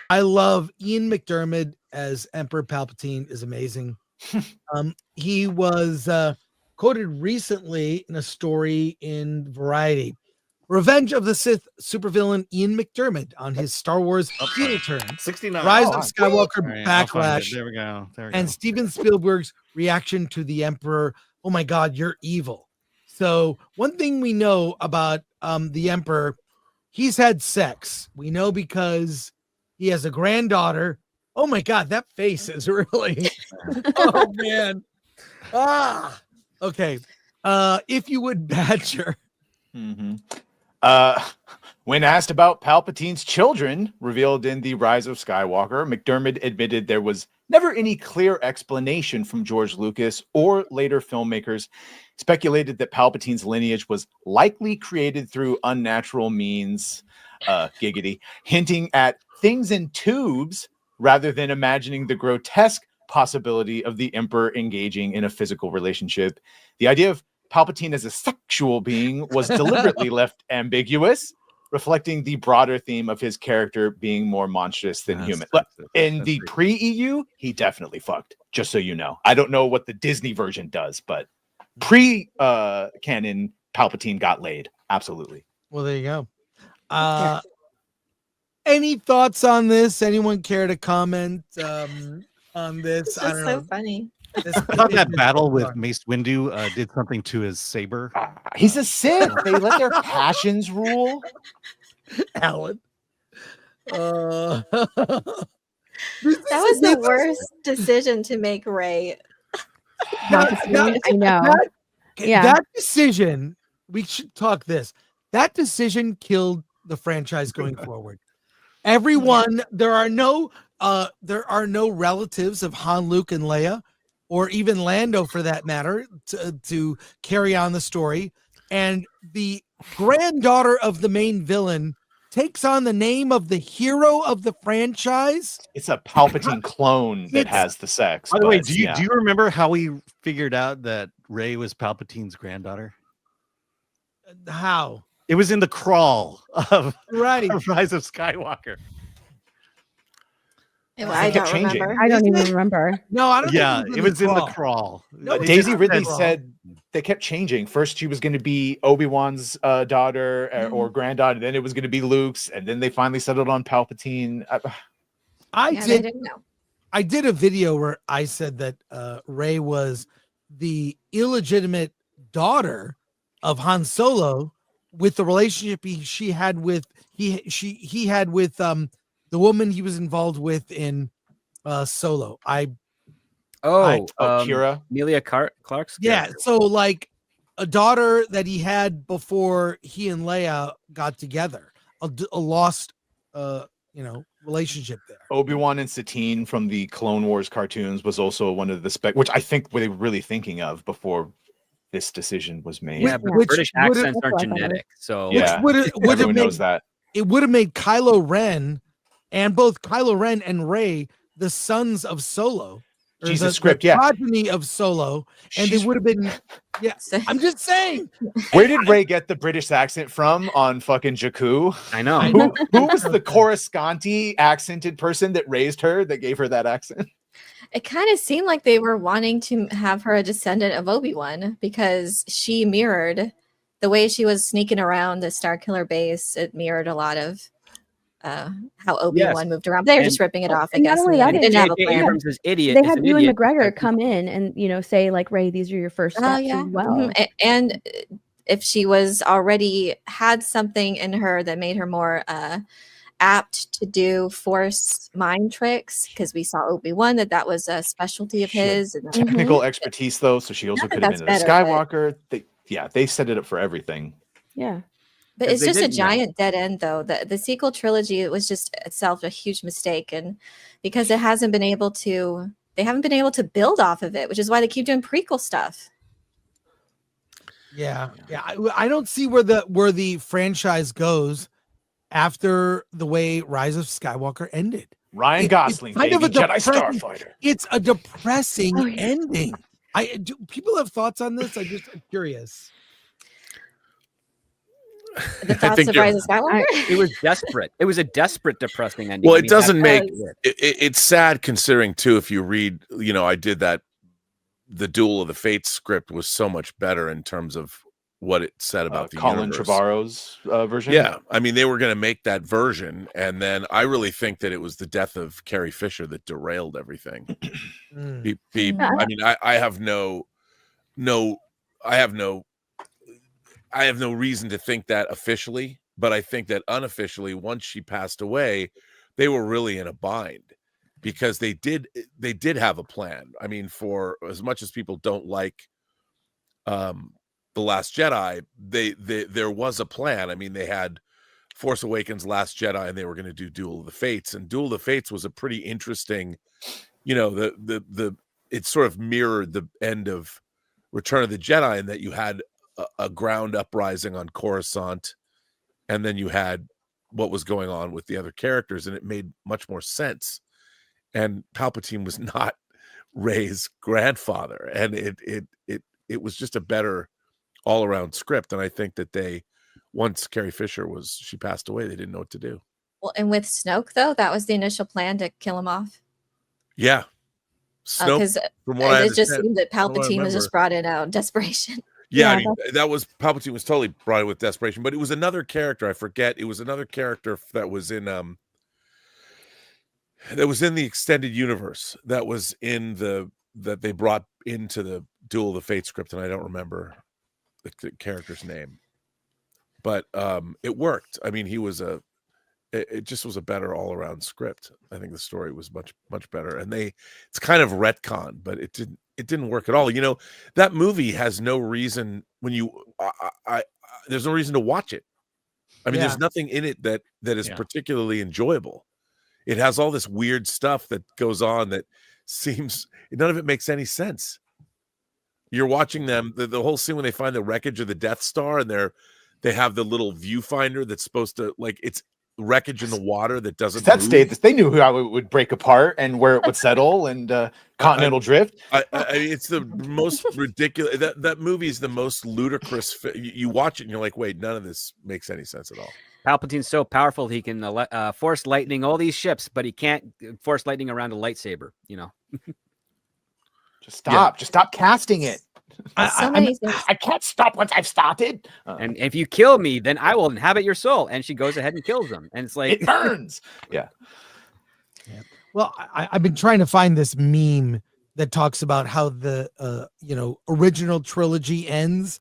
I love Ian McDiarmid as Emperor Palpatine is amazing. He was quoted recently in a story in Variety. Revenge of the Sith supervillain Ian McDiarmid on his Star Wars heel turn. 69. Rise of Skywalker Right, I'll find it. Backlash. There we go. And Steven Spielberg's reaction to the Emperor. Oh my God, you're evil. So one thing we know about the Emperor, he's had sex. We know because he has a granddaughter. Oh my God, that face is really. Oh man. Okay. If you would, Badger. When asked about Palpatine's children revealed in The Rise of Skywalker, McDiarmid admitted there was never any clear explanation from George Lucas or later filmmakers. Speculated that Palpatine's lineage was likely created through unnatural means, giggity, hinting at things in tubes rather than imagining the grotesque possibility of the Emperor engaging in a physical relationship. The idea of Palpatine as a sexual being was deliberately left ambiguous, reflecting the broader theme of his character being more monstrous than human. In the pre-EU, he definitely fucked, just so you know. I don't know what the Disney version does, but pre-canon, Palpatine got laid. Absolutely. Well, there you go. Any thoughts on this? Anyone care to comment on this? It's just so funny. I thought that battle with Mace Windu did something to his saber. He's a Sith. They let their passions rule. Alan. That was the worst decision to make, Rey. I know. That decision, we should talk this. That decision killed the franchise going forward. Everyone, there are no relatives of Han, Luke, and Leia, or even Lando for that matter, to carry on the story. And the granddaughter of the main villain takes on the name of the hero of the franchise. It's a Palpatine clone that has the sex. By the way, do you remember how we figured out that Rey was Palpatine's granddaughter? How? It was in the crawl of Rise of Skywalker. I don't remember. I don't even remember. No, I don't. Yeah, it was in the crawl. No, Daisy Ridley said they kept changing. First, she was going to be Obi-Wan's daughter or granddaughter. Then it was going to be Luke's, and then they finally settled on Palpatine. I didn't know. I did a video where I said that Rey was the illegitimate daughter of Han Solo, with the relationship he had with he had with the woman he was involved with in Solo. Kira, Amelia Clark's yeah. character. So like a daughter that he had before he and Leia got together, a lost relationship there. Obi-Wan and Satine from the Clone Wars cartoons was also one of the which I think they were really thinking of before this decision was made. Yeah, but British accents aren't genetic, so yeah, everyone knows that. It would have made Kylo Ren and both Kylo Ren and Rey the sons of Solo. Jesus script, yeah. Progeny of Solo, and they would have been. Yeah, I'm just saying. Where did Rey get the British accent from on fucking Jakku? I know. Who was the Coruscanti accented person that raised her that gave her that accent? It kind of seemed like they were wanting to have her a descendant of Obi-Wan because she mirrored the way she was sneaking around the Starkiller base. It mirrored a lot of how Obi-Wan moved around. They were just ripping it off, I guess. Not only that, They didn't have a plan. Abrams is idiot. They had Ewan McGregor come in and say like, Rey, these are your first steps as well. Mm-hmm. And if she was already had something in her that made her more apt to do Force mind tricks, because we saw Obi-Wan that was a specialty of his. And technical expertise, though, so she also could have been a Skywalker. They set it up for everything. Yeah. But it's just a giant dead end, though. The sequel trilogy was just itself a huge mistake, and because it hasn't been able to, they haven't been able to build off of it, which is why they keep doing prequel stuff. Yeah. I don't see where the franchise goes after the way Rise of Skywalker ended. Ryan Gosling, kind of a Jedi Starfighter. It's a depressing ending. Do people have thoughts on this? I'm just curious. The thoughts of Rise of Skywalker. It was desperate. It was a desperate, depressing ending. Well, I it mean, doesn't make it. It's sad considering too. If you read, I did that. The Duel of the Fates script was so much better in terms of what it said about the Colin universe. Trevorrow's version. Yeah, I mean, they were going to make that version, and then I really think that it was the death of Carrie Fisher that derailed everything. I mean, I have no reason to think that officially, but I think that unofficially, once she passed away, they were really in a bind because they did have a plan. I mean, for as much as people don't like The Last Jedi, there was a plan. I mean, they had Force Awakens, Last Jedi, and they were going to do Duel of the Fates. And Duel of the Fates was a pretty interesting, it sort of mirrored the end of Return of the Jedi in that you had a ground uprising on Coruscant, and then you had what was going on with the other characters, and it made much more sense. And Palpatine was not Rey's grandfather, and it was just a better all-around script. And I think that once Carrie Fisher she passed away, they didn't know what to do. Well, and with Snoke though, that was the initial plan to kill him off. Yeah, because it just seemed that Palpatine was just brought in out of desperation. Yeah, I mean, Palpatine was totally brought in with desperation, but it was another character. I forget. It was another character that was in the extended universe that was that they brought into the Duel of the Fates script, and I don't remember the character's name, but it worked. I mean, it just was a better all-around script. I think the story was much, much better, and it's kind of retcon, but it didn't work at all. That movie has no reason there's no reason to watch it. I mean, there's nothing in it that is particularly enjoyable. It has all this weird stuff that goes on that seems none of it makes any sense. You're watching them, the whole scene when they find the wreckage of the Death Star, and they have the little viewfinder that's supposed to, like, it's wreckage in the water that doesn't move. They knew how it would break apart and where it would settle and continental drift. It's the most ridiculous. That movie is the most ludicrous. You watch it and you're like, wait, none of this makes any sense at all. Palpatine's so powerful he can force lightning all these ships, but he can't force lightning around a lightsaber. Just stop. Just stop casting it. I can't stop once I've started. And if you kill me, then I will inhabit your soul. And she goes ahead and kills him. And it's like it burns. Yeah. Well, I've been trying to find this meme that talks about how the original trilogy ends,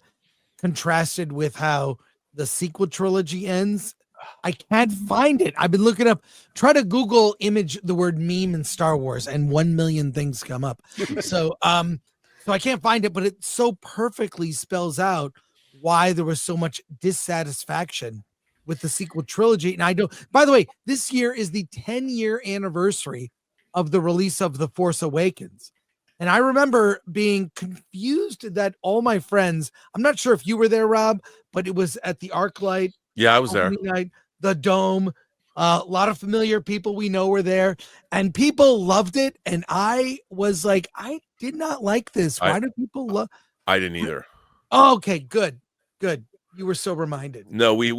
contrasted with how the sequel trilogy ends. I can't find it. I've been looking up. Try to Google image the word meme in Star Wars, and 1 million things come up. So I can't find it, but it so perfectly spells out why there was so much dissatisfaction with the sequel trilogy. And by the way, this year is the 10-year anniversary of the release of The Force Awakens. And I remember being confused that all my friends, I'm not sure if you were there, Rob, but it was at the ArcLight. Yeah, I was there. Night, the Dome. A lot of familiar people we know were there, and people loved it. And I was like, I did not like this. Why do people love? I didn't either. Oh, okay, good. You were so reminded. No, I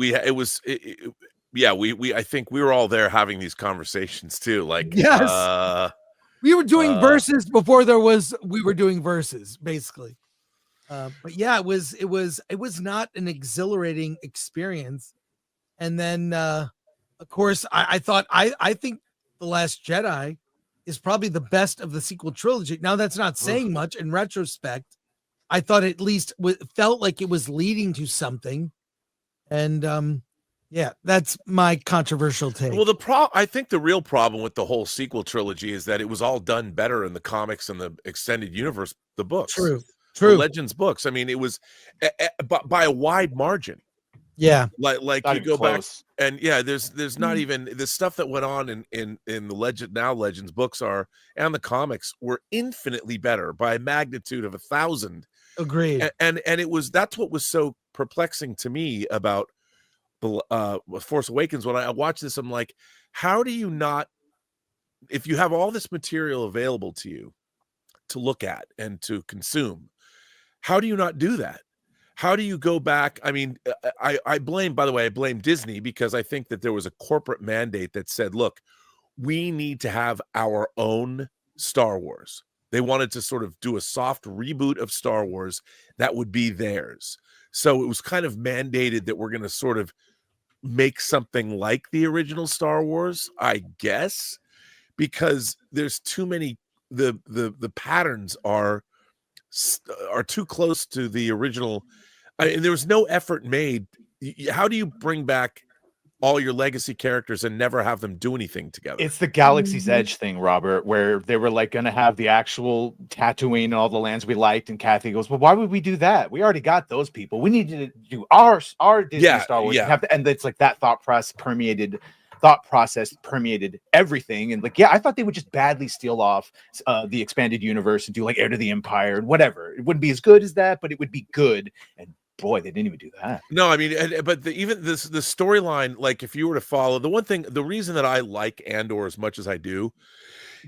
think we were all there having these conversations too. Like, yes, we were doing verses before we were doing verses, basically. But yeah, it was not an exhilarating experience. And then, of course, I think The Last Jedi is probably the best of the sequel trilogy. Now, that's not saying much in retrospect. I thought at least felt like it was leading to something. And that's my controversial take. Well, I think the real problem with the whole sequel trilogy is that it was all done better in the comics and the extended universe, the books. True. The Legends books. I mean, it was by a wide margin. Yeah, like you go close. Back and there's not even the stuff that went on in the Legends books and the comics were infinitely better by a magnitude of 1,000. Agreed. And that's what was so perplexing to me about the Force Awakens. When I watched this, I'm like, how do you not, if you have all this material available to you to look at and to consume, how do you not do that? how do you go back? I mean, I blame, by the way, I blame Disney, because I think that there was a corporate mandate that said, look, we need to have our own Star Wars. They wanted to sort of do a soft reboot of Star Wars that would be theirs. So it was kind of mandated that we're going to sort of make something like the original Star Wars, I guess, because there's too many, the patterns are too close to the original. And there was no effort made. How do you bring back all your legacy characters and never have them do anything together? It's the Galaxy's Edge thing, Robert, where they were like going to have the actual Tatooine and all the lands we liked, and Kathy goes, "Well, why would we do that? We already got those people. We need to do our Disney Star Wars." And it's like that thought process permeated everything. And like, yeah, I thought they would just badly steal off the expanded universe and do like Heir to the Empire and whatever. It wouldn't be as good as that, but it would be good. And boy, they didn't even do that. No, I mean, but even the storyline, like if you were to follow, the reason that I like Andor as much as I do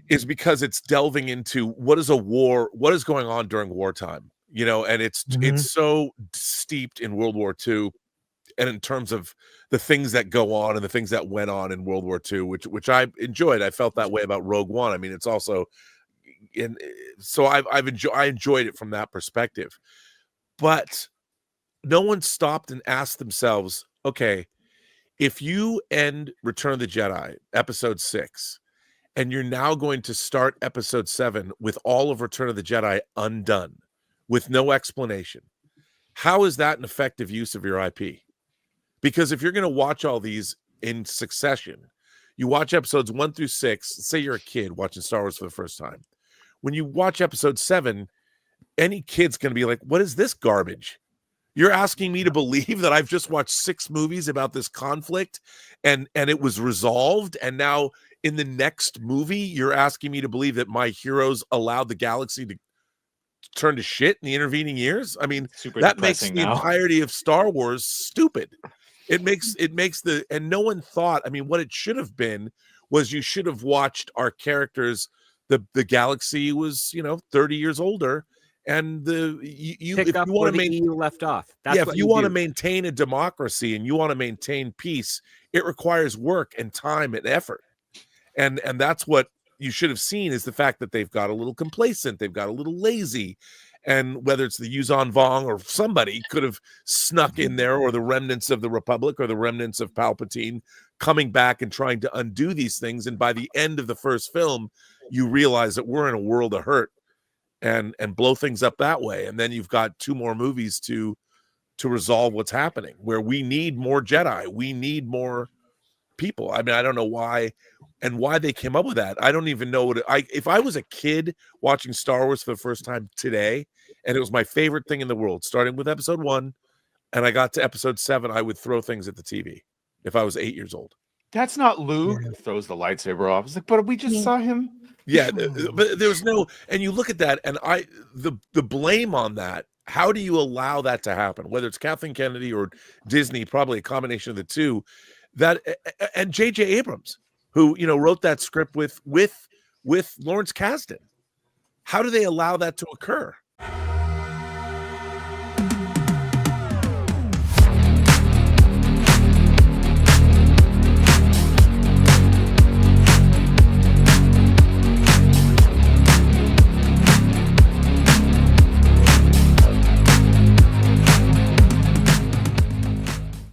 is because it's delving into what is going on during wartime, and it's so steeped in World War II, and in terms of the things that go on and the things that went on in World War II, which I enjoyed. I felt that way about Rogue One. I mean, it's also, so I enjoyed it from that perspective, but no one stopped and asked themselves, okay, if you end Return of the Jedi, episode 6, and you're now going to start episode 7 with all of Return of the Jedi undone, with no explanation, how is that an effective use of your IP? Because if you're going to watch all these in succession, you watch episodes 1 through 6, let's say you're a kid watching Star Wars for the first time. When you watch episode 7, any kid's going to be like, what is this garbage? You're asking me to believe that I've just watched 6 movies about this conflict and it was resolved, and now in the next movie you're asking me to believe that my heroes allowed the galaxy to turn to shit in the intervening years? I mean, that makes the entirety of Star Wars stupid. It makes and no one thought, I mean, what it should have been was you should have watched our characters, the galaxy was 30 years older. And if you want to EU left off, if you want to maintain a democracy and you want to maintain peace, it requires work and time and effort. And that's what you should have seen, is the fact that they've got a little complacent, they've got a little lazy, and whether it's the Yuzon Vong or somebody could have snuck in there, or the remnants of the Republic or the remnants of Palpatine coming back and trying to undo these things. And by the end of the first film, you realize that we're in a world of hurt. And blow things up that way, and then you've got 2 more movies to resolve what's happening, where we need more Jedi, we need more people. I mean, I don't know why they came up with that. I don't even know if I was a kid watching Star Wars for the first time today, and it was my favorite thing in the world, starting with episode 1, and I got to episode 7, I would throw things at the TV if I was 8 years old. That's not Luke. Yeah. Throws the lightsaber off. It's like, but we just saw him. Yeah, but there's no, and you look at that, and the blame on that. How do you allow that to happen? Whether it's Kathleen Kennedy or Disney, probably a combination of the two. That and J.J. Abrams, who wrote that script with Lawrence Kasdan. How do they allow that to occur?